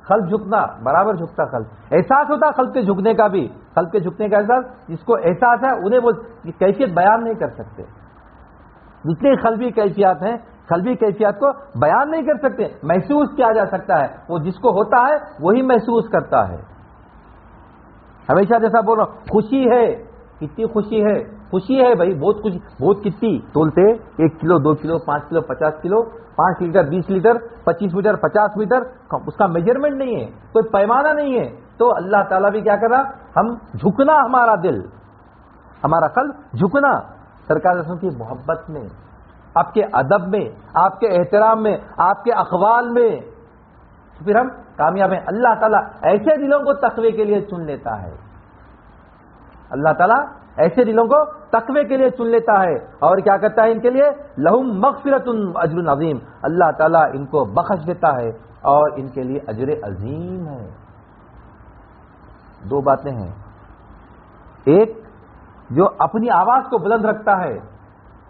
قلب جھکنا برابر جھکتا قلب، احساس ہوتا قلب کے جھکنے کا بھی، قلب کے جھکنے کا احساس جس کو احساس ہے انہیں وہ کیفیت بیان نہیں کر سکتے، جتنے قلبی کیفیات ہیں قلبی کیفیات کو بیان نہیں کر سکتے، محسوس کیا جا سکتا ہے، وہ جس کو ہوتا ہے وہی محسوس کرتا ہے۔ ہمیشہ جیسا بول رہا ہوں خوشی ہے، کتنی خوشی ہے، خوشی ہے بھائی بہت خوشی، بہت کتنی تولتے 1 کلو 2 کلو 5 کلو 50 کلو 5 لیٹر 20 لیٹر 25 میٹر 50 میٹر، اس کا میجرمنٹ نہیں ہے، کوئی پیمانہ نہیں ہے، تو اللہ تعالیٰ بھی کیا کر رہا، ہم جھکنا، ہمارا دل ہمارا قلب جھکنا سرکار رسول کی محبت میں، آپ کے ادب میں، آپ کے احترام میں، آپ کے اقوال میں، پھر ہم کامیاب ہیں۔ اللہ تعالیٰ ایسے دلوں کو تقوی کے لیے چن لیتا ہے، اللہ تعالیٰ ایسے دلوں کو تقوی کے لیے چن لیتا ہے، اور کیا کرتا ہے ان کے لیے لہم مغفرۃ اجر عظیم، اللہ تعالیٰ ان کو بخش دیتا ہے اور ان کے لیے اجر عظیم ہے۔ دو باتیں ہیں، ایک جو اپنی آواز کو بلند رکھتا ہے،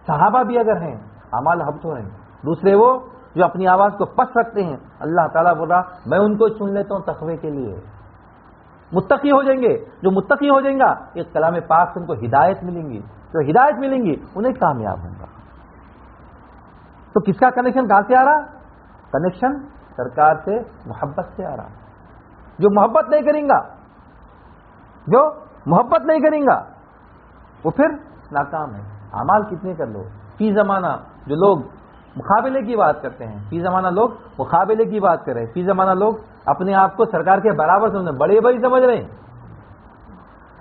صحابہ بھی اگر ہیں اعمال ہم تو ہیں، دوسرے وہ جو اپنی آواز کو پست رکھتے ہیں، اللہ تعالیٰ بول رہا میں ان کو چن لیتا ہوں تقوی کے لیے، متقی ہو جائیں گے، جو متقی ہو جائیں گا ایک کلام پاک سے ان کو ہدایت ملیں گی، جو ہدایت ملیں گی انہیں کامیاب ہوں گا۔ تو کس کا کنیکشن کہاں سے آ رہا؟ کنیکشن سرکار سے محبت سے آ رہا، جو محبت نہیں کریں گا، جو محبت نہیں کریں گا وہ پھر ناکام ہے۔ اعمال کتنے کر لو، فی زمانہ جو لوگ مقابلے کی بات کرتے ہیں، فی زمانہ لوگ مقابلے کی بات کر رہے ہیں، فی زمانہ لوگ اپنے آپ کو سرکار کے برابر سمجھ بڑے بڑی سمجھ رہے ہیں،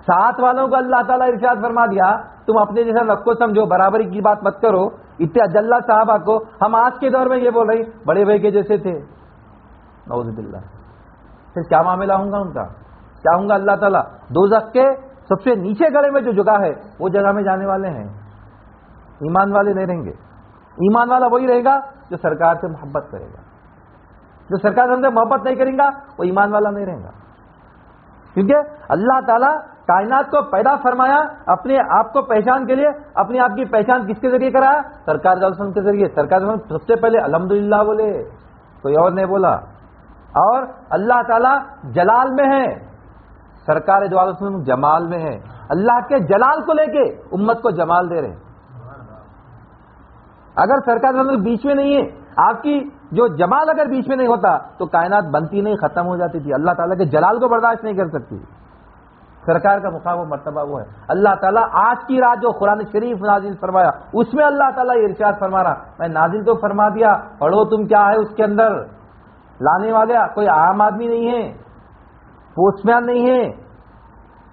ساتھ والوں کو اللہ تعالیٰ ارشاد فرما دیا تم اپنے جیسا رب کو سمجھو، برابری کی بات مت کرو، اتنے اجلہ صحابہ کو ہم آج کے دور میں یہ بول رہے ہیں بڑے بھائی کے جیسے تھے، نعوذ باللہ، پھر کیا معاملہ ہوں گا ان کا، کیا ہوں گا؟ اللہ تعالیٰ دوزخ کے سب سے نیچے گڑے میں جو جگہ ہے وہ جگہ میں جانے والے ہیں، ایمان والے نہیں رہیں گے، ایمان والا وہی رہے گا جو سرکار سے محبت کرے گا، جو سرکار سے محبت نہیں کرے گا وہ ایمان والا نہیں رہے گا، کیونکہ اللہ تعالیٰ کائنات کو پیدا فرمایا اپنے آپ کو پہچان کے لیے، اپنے آپ کی پہچان کس کے ذریعے کرایا؟ سرکار صلی اللہ علیہ وسلم کے ذریعے۔ سرکار صلی اللہ علیہ وسلم سب سے پہلے الحمدللہ بولے، کوئی اور نہیں بولا، اور اللہ تعالیٰ جلال میں ہے، سرکار دو عالم صلی اللہ علیہ وسلم جمال میں ہے، اللہ کے جلال کو لے کے امت کو جمال دے رہے ہیں۔ اگر سرکار صلی اللہ علیہ وسلم بیچ میں نہیں ہے، آپ کی جو جمال اگر بیچ میں نہیں ہوتا تو کائنات بنتی نہیں، ختم ہو جاتی تھی، اللہ تعالیٰ کے جلال کو برداشت نہیں کر سکتی، سرکار کا مقام و مرتبہ وہ ہے. اللہ تعالیٰ آج کی رات جو قرآن شریف نازل فرمایا اس میں اللہ تعالیٰ یہ ارشاد فرما رہا میں نازل تو فرما دیا, پڑھو تم کیا ہے اس کے اندر. لانے والے کوئی عام آدمی نہیں ہے, پوسٹ مین نہیں ہے.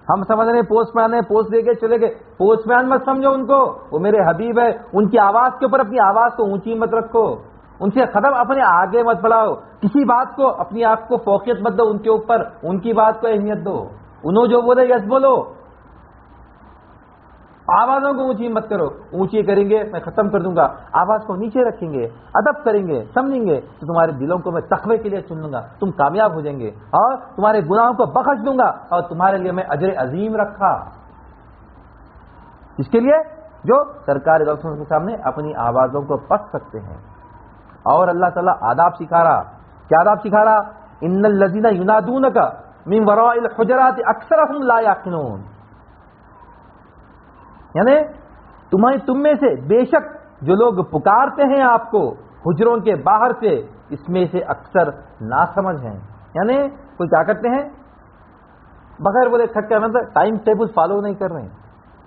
ہم سمجھ رہے ہیں پوسٹ مین ہے, پوسٹ دے کے چلے گئے. پوسٹ مین مت سمجھو ان کو, وہ میرے حبیب ہے. ان کی آواز کے اوپر اپنی آواز کو اونچی مت رکھو, ان سے ختم اپنے آگے مت بڑھاؤ. کسی بات کو اپنی آپ کو فوقیت مت دو ان کے اوپر, ان کی بات کو اہمیت دو. انہوں جو بولے یس بولو, آوازوں کو اونچی مت کرو. اونچی کریں گے میں ختم کر دوں گا, آواز کو نیچے رکھیں گے, ادب کریں گے, سمجھیں گے تو تمہارے دلوں کو میں تقوی کے لیے چن لوں گا, تم کامیاب ہو جائیں گے اور تمہارے گناہوں کو بخش دوں گا اور تمہارے لیے میں اجر عظیم رکھا. اس کے لیے جو سرکار رسول کے سامنے اپنی آوازوں کو پس سکتے ہیں. اور اللہ تعالیٰ آداب سکھا رہا. کیا آداب سکھا رہا؟ ان الذین ینادونک من وراء الحجرات اکثرهم لا یعقلون. یعنی تم میں سے بے شک جو لوگ پکارتے ہیں آپ کو حجروں کے باہر سے, اس میں سے اکثر ناسمجھ ہیں. یعنی کوئی کیا کرتے ہیں بغیر بولے کھٹ کے مطلب ٹائم ٹیبل فالو نہیں کر رہے ہیں.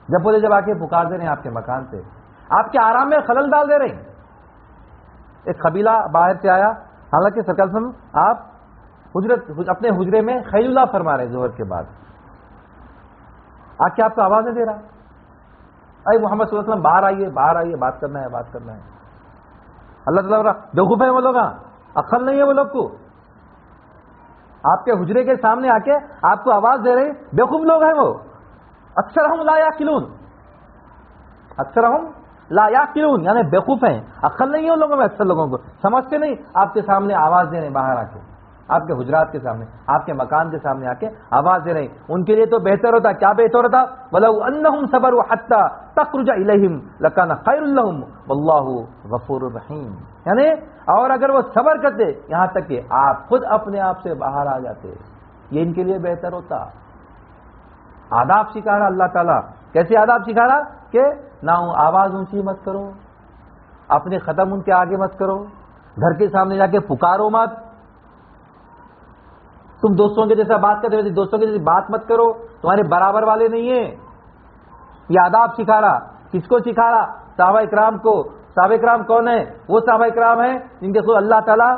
جب بولے جب آ کے پکار دے رہے ہیں آپ کے مکان سے, آپ کے آرام میں خلل ڈال دے رہے ہیں. ایک قبیلہ باہر سے آیا, حالانکہ سرکار آپ اپنے حجرے میں خیل اللہ فرما رہے ظہر کے بعد, آ کے آپ کو آواز نہیں دے رہا, اے محمد صلی اللہ علیہ وسلم باہر آئیے, باہر آئیے, بات کرنا ہے, بات کرنا ہے. اللہ تعالیٰ بیوقوف ہے وہ لوگ, عقل نہیں ہے وہ لوگ کو. آپ کے حجرے کے سامنے آ کے آپ کو آواز دے رہے, بیوقوف لوگ ہیں وہ. اکثرہم لا یعقلون, اکثرہم لا یعقلون یعنی بیوقوف ہیں, عقل نہیں ہے ان لوگوں میں. اکثر لوگوں کو سمجھتے نہیں, آپ کے سامنے آواز دے رہے باہر آ کے, آپ کے حجرات کے سامنے, آپ کے مکان کے سامنے آ کے آواز دے رہے ہیں. ان کے لیے تو بہتر ہوتا, کیا بہتر ہوتا؟ وَلَوْ أَنَّهُمْ صَبَرُوا حَتَّى تَخْرُجَ إِلَيْهِمْ لَكَانَ خَيْرٌ لَهُمْ وَاللَّهُ غَفُورٌ رَحِيمٌ. یعنی اور اگر وہ صبر کرتے یہاں تک کہ آپ خود اپنے آپ سے باہر آ جاتے, یہ ان کے لیے بہتر ہوتا. آداب سکھا رہا اللہ تعالیٰ. کیسے آداب سکھا رہا کہ نہ آواز اونچی مت کرو, اپنے قدم ان کے آگے مت کرو, گھر کے سامنے جا کے پکارو مت. تم دوستوں کے جیسا بات کرتے ویسے دوستوں کے جیسے بات مت کرو, تمہارے برابر والے نہیں ہیں. یہ آداب سکھا رہا. کس کو سکھا رہا؟ صحابہ اکرام کو. صحابہ اکرام کون ہیں؟ وہ صحابہ اکرام ہیں جن کے خود اللہ تعالیٰ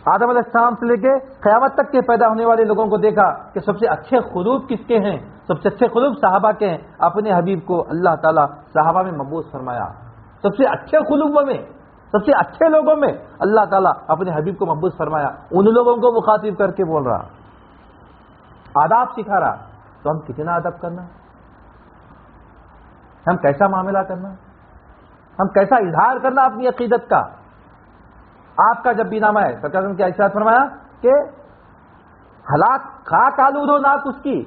آدم علیہ السلام سے لے کے قیامت تک کے پیدا ہونے والے لوگوں کو دیکھا کہ سب سے اچھے خلوق کس کے ہیں؟ سب سے اچھے خلوق صحابہ کے ہیں. اپنے حبیب کو اللہ تعالیٰ صحابہ میں مبعوث فرمایا. سب سے اچھے خلوقوں میں, سب سے اچھے لوگوں میں اللہ تعالیٰ اپنے حبیب کو مبعوث فرمایا. ان لوگوں کو مخاطب کر کے بول رہا, آداب سکھا رہا. تو ہم کتنا ادب کرنا, ہم کیسا معاملہ کرنا, ہم کیسا اظہار کرنا اپنی عقیدت کا. آپ کا جب بھی نامہ ہے سرکار نے کیا ارشاد فرمایا کہ ہلاک خاک آلود ہو ناک اس کی,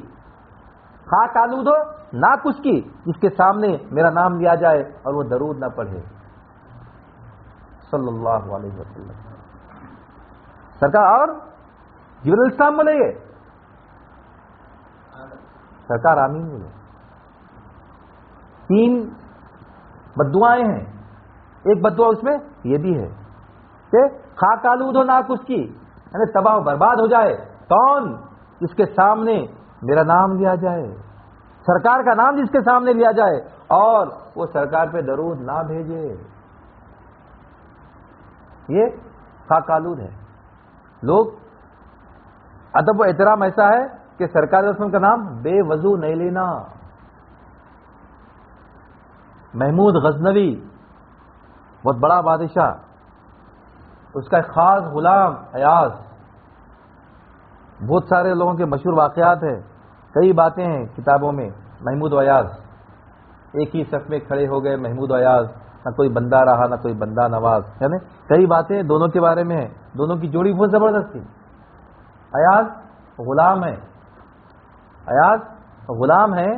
خاک آلود ہو ناک اس کی جس کے سامنے میرا نام لیا جائے اور وہ درود نہ پڑھے صلی اللہ علیہ وسلم. سرکار اور جبرائیل علیہ السلام بولے گے, سرکار آمین بولے. 3 بددعائیں ہیں. ایک بددعا اس میں یہ بھی ہے کہ خاک آلود ہو ناک اس کی, یعنی تباہ و برباد ہو جائے. کون؟ جس کے سامنے میرا نام لیا جائے, سرکار کا نام جس کے سامنے لیا جائے اور وہ سرکار پہ درود نہ بھیجے. یہ خاک آلود ہے. لوگ ادب و احترام ایسا ہے کہ سرکار رسول کا نام بے وضو نہیں لینا. محمود غزنوی بہت بڑا بادشاہ, اس کا ایک خاص غلام ایاز, بہت سارے لوگوں کے مشہور واقعات ہیں, کئی باتیں ہیں کتابوں میں. محمود و ایاز ایک ہی صف میں کھڑے ہو گئے, محمود و ایاز, نہ کوئی بندہ رہا نہ کوئی بندہ نواز. یعنی کئی باتیں دونوں کے بارے میں ہیں. دونوں کی جوڑی بہت زبردست تھی. ایاز غلام ہے, ایاز غلام ہے,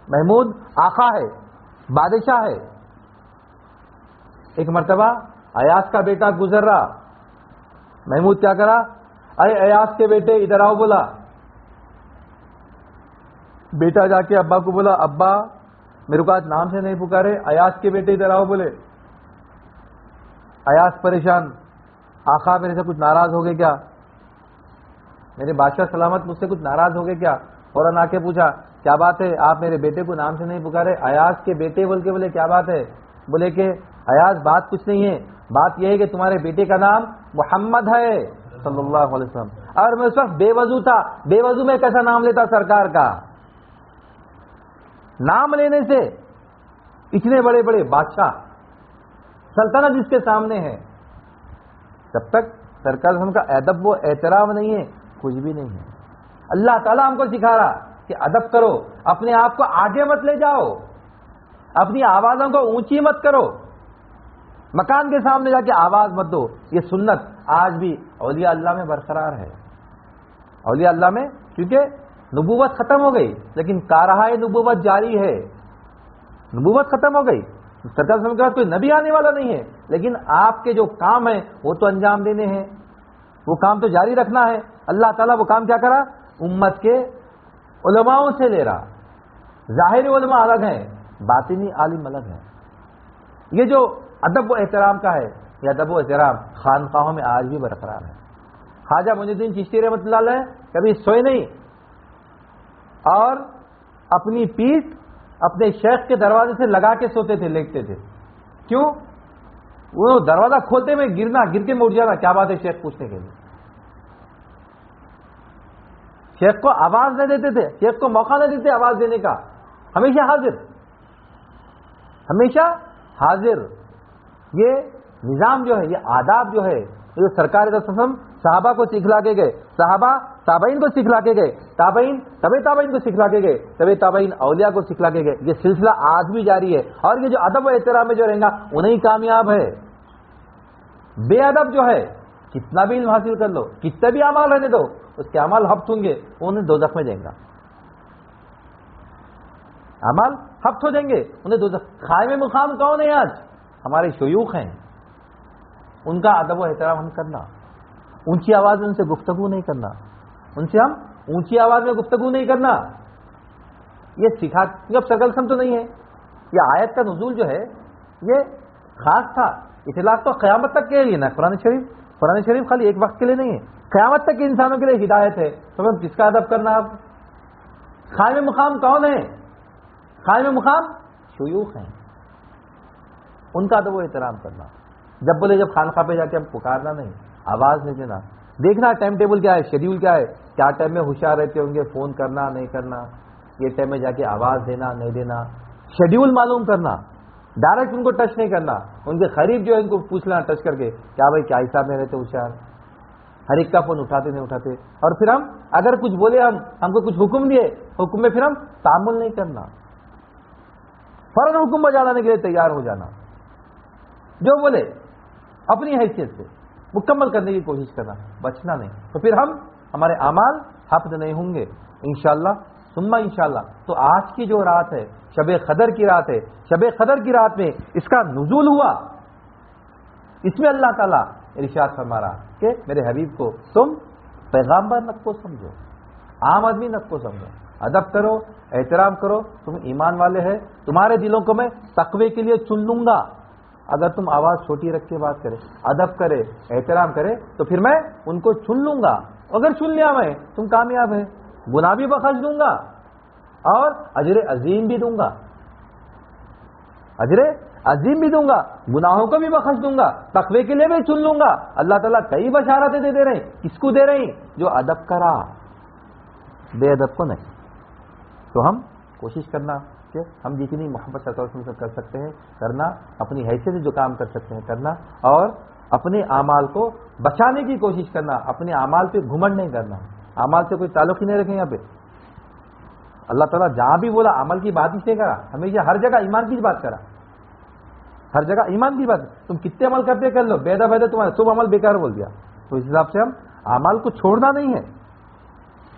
محمود آقا ہے, بادشاہ ہے. ایک مرتبہ ایاز کا بیٹا گزر رہا, محمود کیا کرا, اے ایاز کے بیٹے ادھر آؤ بولا. بیٹا جا کے ابا کو بولا, ابا میرے کو آج نام سے نہیں پکارے, ایاز کے بیٹے ادھر آؤ بولے. ایاز پریشان, آقا میرے سے کچھ ناراض ہو گئے کیا, میرے بادشاہ سلامت مجھ سے کچھ ناراض ہو گئے کیا؟ فوراً آ کے پوچھا کیا بات ہے آپ میرے بیٹے کو نام سے نہیں پکارے؟ ایاز کے بیٹے بول کے بولے کیا بات ہے؟ بولے کہ ایاز بات کچھ نہیں ہے، بات یہ ہے کہ تمہارے بیٹے کا نام محمد ہے صلی اللہ علیہ وسلم، اور میں اس وقت بے وضو تھا، بے وضو میں کیسا نام لیتا سرکار کا؟ نام لینے سے اتنے بڑے بڑے بادشاہ سلطنت جس کے سامنے ہے، جب تک سرکار کا ادب و احترام نہیں ہے کچھ بھی نہیں ہے۔ اللہ تعالیٰ ہم کو سکھا رہا کہ ادب کرو، اپنے آپ کو آگے مت لے جاؤ، اپنی آوازوں کو اونچی مت کرو، مکان کے سامنے جا کے آواز مت دو۔ یہ سنت آج بھی اولیاء اللہ میں برقرار ہے، اولیاء اللہ میں، کیونکہ نبوت ختم ہو گئی لیکن کارہائے نبوت جاری ہے۔ نبوت ختم ہو گئی، سرکار کے بعد کوئی نبی آنے والا نہیں ہے، لیکن آپ کے جو کام ہیں وہ تو انجام دینے ہیں، وہ کام تو جاری رکھنا ہے۔ اللہ تعالیٰ وہ کام کیا کرا؟ امت کے علماؤں سے لے رہا۔ ظاہری علماء الگ ہیں، باطنی عالم الگ ہیں۔ یہ جو ادب و احترام کا ہے، یہ ادب و احترام خانقاہوں میں آج بھی برقرار ہے۔ خواجہ معین الدین چشتی رحمۃ اللہ علیہ کبھی سوئے نہیں اور اپنی پیٹھ اپنے شیخ کے دروازے سے لگا کے سوتے تھے، لیٹتے تھے۔ کیوں؟ وہ دروازہ کھولتے میں گرنا، گر کے میں اٹھ جانا، کیا بات ہے شیخ پوچھنے کے لیے۔ شیخ کو آواز نہ دیتے تھے، شیخ کو موقع نہ دیتے آواز دینے کا، ہمیشہ حاضر، ہمیشہ حاضر۔ یہ نظام جو ہے، یہ آداب جو ہے، یہ سرکار کا قسم صحابہ کو سکھلا کے گئے، صحابہ تابعین کو سکھلا کے گئے، تابعین طبع تابعین کو سکھلا کے گئے، طبع تابعین اولیاء کو سکھلا کے گئے۔ یہ سلسلہ آج بھی جاری ہے، اور یہ جو ادب و احترام میں جو رہیں گا انہیں کامیاب ہے۔ بے ادب جو ہے کتنا بھی علم حاصل کر لو، کتنے بھی اعمال رہنے دو، اس کے اعمال ہفت ہوں گے، انہیں دوزخ میں جائیں گا، اعمال ہفت ہو جائیں گے، انہیں دوزخ۔ قائم مقام کون ہے آج؟ ہمارے شیوخ ہیں، ان کا ادب و احترام ہم کرنا، اونچی آواز میں ان سے گفتگو نہیں کرنا، ان سے ہم اونچی آواز میں گفتگو نہیں کرنا، یہ سکھا۔ اب سرکل تو نہیں ہے، یہ آیت کا نزول جو ہے یہ خاص تھا، اطلاق تو قیامت تک کے لیے نا۔ قرآن شریف خالی ایک وقت کے لیے نہیں ہے، قیامت تک کے انسانوں کے لیے ہدایت ہے۔ تو ہم کس کا ادب کرنا؟ اب قائم مقام کون ہے؟ قائم مقام شیوخ ہیں، ان کا ادب و احترام کرنا۔ جب بولے جب خانقاہ پہ جا کے ہم پکارنا نہیں، آواز نہیں دینا، دیکھنا ٹائم ٹیبل کیا ہے، شیڈیول کیا ہے، کیا ٹائم میں ہوشیار رہتے ہوں گے، فون کرنا نہیں کرنا، یہ ٹائم میں جا کے آواز دینا نہیں دینا، شیڈیول معلوم کرنا، ڈائریکٹ ان کو ٹچ نہیں کرنا، ان کے قریب جو ہے ان کو پوچھ لینا ٹچ کر کے کیا بھائی کیا حساب میں رہتے ہوشیار، ہر ایک کا فون اٹھاتے نہیں اٹھاتے، اور پھر ہم اگر کچھ بولے، ہم کو کچھ حکم دیے، حکم میں پھر ہم تعامل نہیں کرنا، فوراً حکم بجا لانے کے لیے تیار ہو جانا، جو بولے اپنی حیثیت سے مکمل کرنے کی کوشش کرنا، بچنا نہیں، تو پھر ہمارے اعمال حفظ نہیں ہوں گے انشاءاللہ ثم انشاءاللہ۔ تو آج کی جو رات ہے شب قدر کی رات ہے، شب قدر کی رات میں اس کا نزول ہوا، اس میں اللہ تعالیٰ ارشاد فرما رہا کہ میرے حبیب کو تم پیغامبر نہ کو سمجھو، عام آدمی نہ کو سمجھو، ادب کرو، احترام کرو، تم ایمان والے ہیں، تمہارے دلوں کو میں تقوی کے لیے چن لوں گا۔ اگر تم آواز چھوٹی رکھ کے بات کرے، ادب کرے، احترام کرے، تو پھر میں ان کو چن لوں گا، اگر چن لیا میں تم کامیاب ہے، گناہ بھی بخش دوں گا اور اجر عظیم بھی دوں گا، اجر عظیم بھی دوں گا، گناہوں کو بھی بخش دوں گا، تقوی کے لیے بھی چن لوں گا۔ اللہ تعالیٰ کئی بشارتیں دے رہے ہیں، کس کو دے رہے ہیں؟ جو ادب کرا، بے ادب کو نہیں۔ تو ہم کوشش کرنا کہ ہم جتنی محبت صلی اللہ علیہ وسلم سے کر سکتے ہیں کرنا، اپنی حیثیت سے جو کام کر سکتے ہیں کرنا، اور اپنے اعمال کو بچانے کی کوشش کرنا، اپنے اعمال پہ گھمنڈ نہیں کرنا، اعمال سے کوئی تعلق ہی نہیں رکھیں۔ یہاں پہ اللہ تعالیٰ جہاں بھی بولا عمل کی بات ہی سے کرا، ہمیشہ ہر جگہ ایمان کی بات کرا، ہر جگہ ایمان کی بات۔ تم کتنے عمل کرتے کر لو، بیدا بیدا تمہارا سب عمل بیکار بول دیا۔ تو اس حساب سے ہم اعمال کو چھوڑنا نہیں ہے،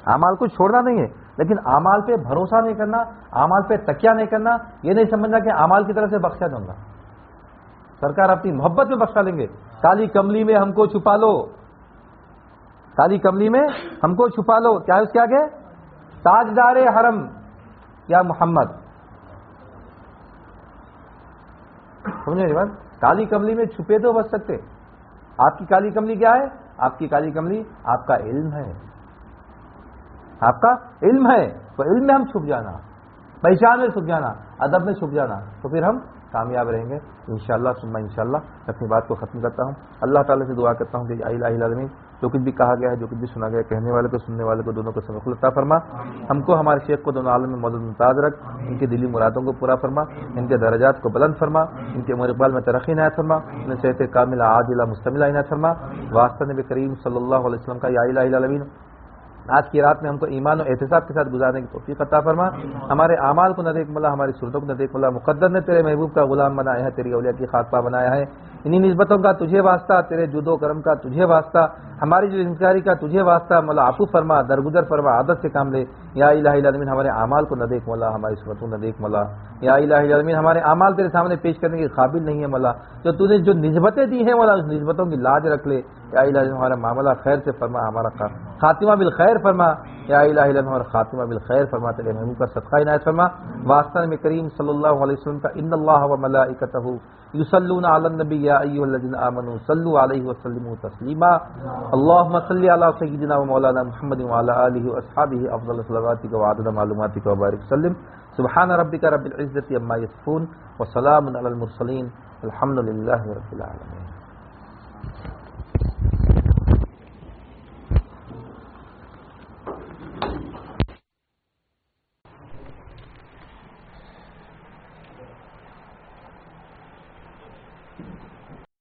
اعمال کو چھوڑنا نہیں ہے، لیکن اعمال پہ بھروسہ نہیں کرنا، اعمال پہ تکیہ نہیں کرنا، یہ نہیں سمجھنا کہ اعمال کی طرف سے بخشا دوں گا، سرکار اپنی محبت میں بخشا لیں گے۔ کالی کملی میں ہم کو چھپا لو، کالی کملی میں ہم کو چھپا لو، کیا اس کے آگے؟ تاجدار حرم یا محمد، سمجھے بات؟ کالی کملی میں چھپے تو بچ سکتے۔ آپ کی کالی کملی کیا ہے؟ آپ کی کالی کملی آپ کا علم ہے، آپ کا علم ہے، تو علم میں ہم چھپ جانا، پہچان میں چھپ جانا، ادب میں چھپ جانا، تو پھر ہم کامیاب رہیں گے انشاءاللہ ثم انشاءاللہ۔ میں اپنی بات کو ختم کرتا ہوں، اللہ تعالیٰ سے دعا کرتا ہوں کہ یا الہ العالمین جو کچھ بھی کہا گیا ہے، جو کچھ بھی سنا گیا، کہنے والے کو سننے والے کو دونوں کو سبق عطا فرما، ہم کو ہمارے شیخ کو دونوں عالم میں موجود ممتاز رکھ، ان کی دلی مرادوں کو پورا فرما، ان کے درجات کو بلند فرما، ان کے عمر اقبال میں ترقی عنایت فرما، انہیں صحت کاملہ عاجلہ مستملہ عنایت فرما، واسطہ نبی کریم صلی اللہ علیہ وسلم کا یا الہ العالمین آج کی رات میں ہم کو ایمان و احتساب کے ساتھ گزارنے کی توفیق عطا فرما، ہمارے اعمال کو نہ دیکھ مولا، ہماری صورتوں کو نہ دیکھ مولا، مقدر نے تیرے محبوب کا غلام بنایا ہے، تیری اولیاء کی خاطبہ بنایا ہے، انہی نسبتوں کا تجھے واسطہ، تیرے جود و کرم کا تجھے واسطہ، ہماری جو انکاری کا تجھے واسطہ، مولا عفو فرما، درگزر فرما، عادت سے کام لے، یا الہ العالمین ہمارے اعمال کو نہ دیکھ مولا، ہماری صورتوں نہ دیکھ مولا، یا الہ العالمین ہمارے اعمال تیرے سامنے پیش کرنے کے قابل نہیں ہے مولا، جو تو نے جو نسبتیں دی ہیں مولا، اس نسبتوں کی لاج رکھ لے، یا الہ العالمین ہمارا معاملہ خیر سے فرما، ہمارا خاتمہ بالخیر فرما، یا الہ العالمین ہمارا خاتمہ بالخیر فرما، تیرے محبوب کا صدقہ عنایت فرما، واسطہ نبی کریم صلی اللہ علیہ وسلم کا ان اللہ و ملائکتہ یصلون علی النبی یا ایھا الذین آمنوا صلوا علیہ وسلموا تسلیما، اللهم صل علی سیدنا و مولانا محمد وعلی آلہ واصحابہ افضل صلواتک وعدد معلوماتک وبارک وسلم، سبحان ربک رب العزة عما یصفون وسلام علی المرسلین الحمد للہ رب العالمین۔